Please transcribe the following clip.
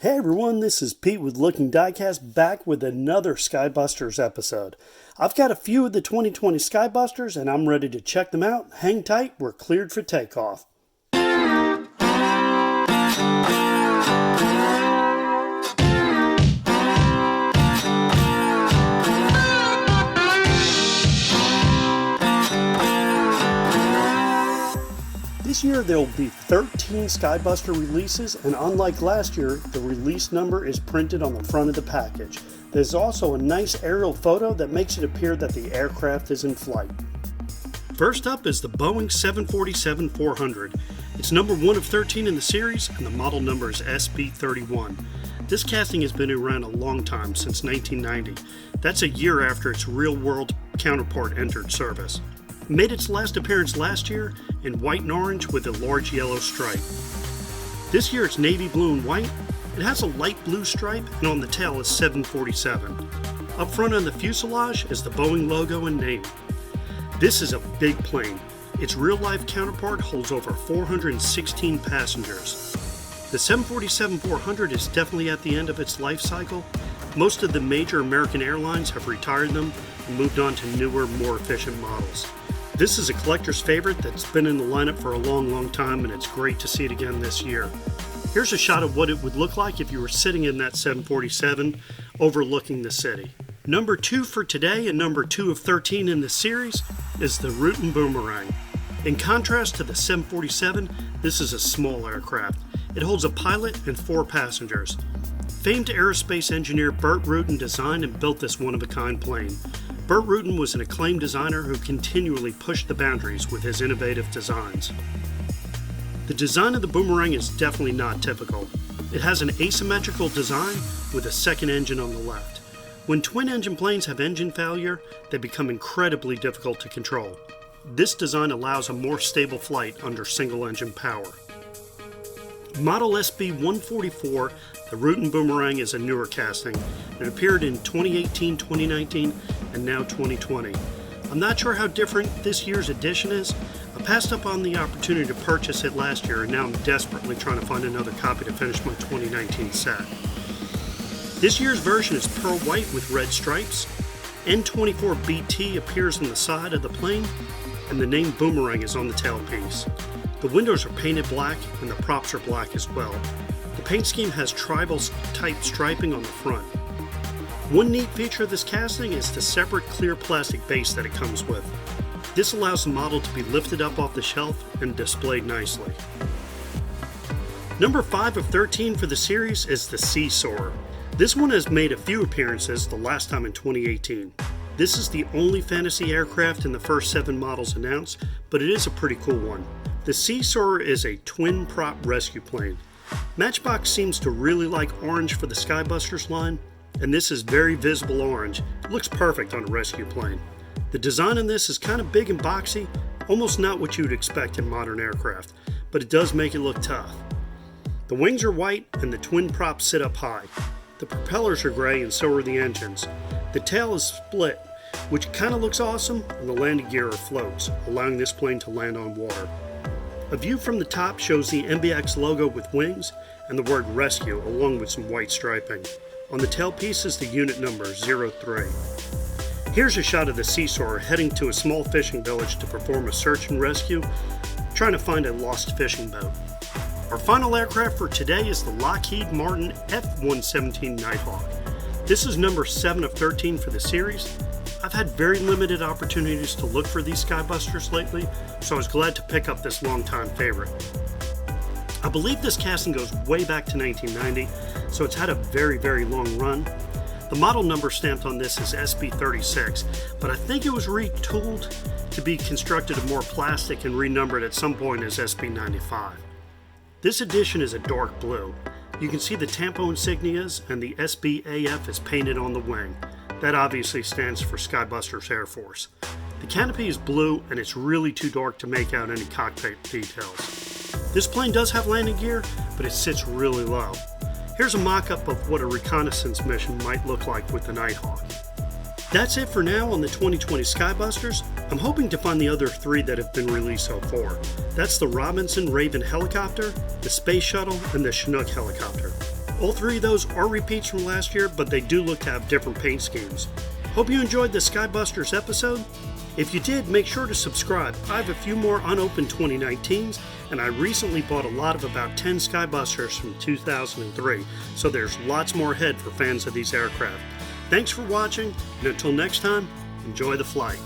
Hey everyone, this is Pete with Looking Diecast back with another Sky Busters episode. I've got a few of the 2020 Sky Busters and I'm ready to check them out. Hang tight, we're cleared for takeoff. This year there will be 13 Skybuster releases, and unlike last year, the release number is printed on the front of the package. There's also a nice aerial photo that makes it appear that the aircraft is in flight. First up is the Boeing 747-400. It's number 1 of 13 in the series, and the model number is SB31. This casting has been around a long time, since 1990. That's a year after its real-world counterpart entered service. It made its last appearance last year in white and orange with a large yellow stripe. This year it's navy blue and white. It has a light blue stripe, and on the tail is 747. Up front on the fuselage is the Boeing logo and name. This is a big plane. Its real-life counterpart holds over 416 passengers. The 747-400 is definitely at the end of its life cycle. Most of the major American airlines have retired them and moved on to newer, more efficient models. This is a collector's favorite that's been in the lineup for a long time, and it's great to see it again this year. Here's a shot of what it would look like if you were sitting in that 747 overlooking the city. Number 2 for today, and number 2 of 13 in the series, is the Rutan Boomerang. In contrast to the 747, this is a small aircraft. It holds a pilot and 4 passengers. Famed aerospace engineer Burt Rutan designed and built this one-of-a-kind plane. Burt Rutan was an acclaimed designer who continually pushed the boundaries with his innovative designs. The design of the Boomerang is definitely not typical. It has an asymmetrical design with a second engine on the left. When twin-engine planes have engine failure, they become incredibly difficult to control. This design allows a more stable flight under single-engine power. Model SB144, the Rutan Boomerang, is a newer casting. It appeared in 2018, 2019, and now 2020. I'm not sure how different this year's edition is. I passed up on the opportunity to purchase it last year, and now I'm desperately trying to find another copy to finish my 2019 set. This year's version is pearl white with red stripes. N24BT appears on the side of the plane, and the name Boomerang is on the tailpiece. The windows are painted black, and the props are black as well. The paint scheme has tribal-type striping on the front. One neat feature of this casting is the separate clear plastic base that it comes with. This allows the model to be lifted up off the shelf and displayed nicely. Number 5 of 13 for the series is the Soarer. This one has made a few appearances, the last time in 2018. This is the only fantasy aircraft in the first 7 models announced, but it is a pretty cool one. The Soarer is a twin-prop rescue plane. Matchbox seems to really like orange for the Sky Busters line, and this is very visible orange. It looks perfect on a rescue plane. The design in this is kind of big and boxy, almost not what you'd expect in modern aircraft, but it does make it look tough. The wings are white and the twin props sit up high. The propellers are gray and so are the engines. The tail is split, which kind of looks awesome, and the landing gear are floats, allowing this plane to land on water. A view from the top shows the MBX logo with wings and the word rescue along with some white striping. On the tailpiece is the unit number 03. Here's a shot of the Soarer heading to a small fishing village to perform a search and rescue, trying to find a lost fishing boat. Our final aircraft for today is the Lockheed Martin F-117 Nighthawk. This is number 7 of 13 for the series. I've had very limited opportunities to look for these Skybusters lately, so I was glad to pick up this longtime favorite. I believe this casting goes way back to 1990, so it's had a very long run. The model number stamped on this is SB36, but I think it was retooled to be constructed of more plastic and renumbered at some point as SB95. This edition is a dark blue. You can see the Tampo insignias, and the SBAF is painted on the wing. That obviously stands for Skybusters Air Force. The canopy is blue, and it's really too dark to make out any cockpit details. This plane does have landing gear, but it sits really low. Here's a mock-up of what a reconnaissance mission might look like with the Nighthawk. That's it for now on the 2020 Skybusters. I'm hoping to find the other 3 that have been released so far. That's the Robinson Raven helicopter, the Space Shuttle, and the Chinook helicopter. All three of those are repeats from last year, but they do look to have different paint schemes. Hope you enjoyed the Sky Busters episode. If you did, make sure to subscribe. I have a few more unopened 2019s, and I recently bought a lot of about 10 Sky Busters from 2003, so there's lots more ahead for fans of these aircraft. Thanks for watching, and until next time, enjoy the flight.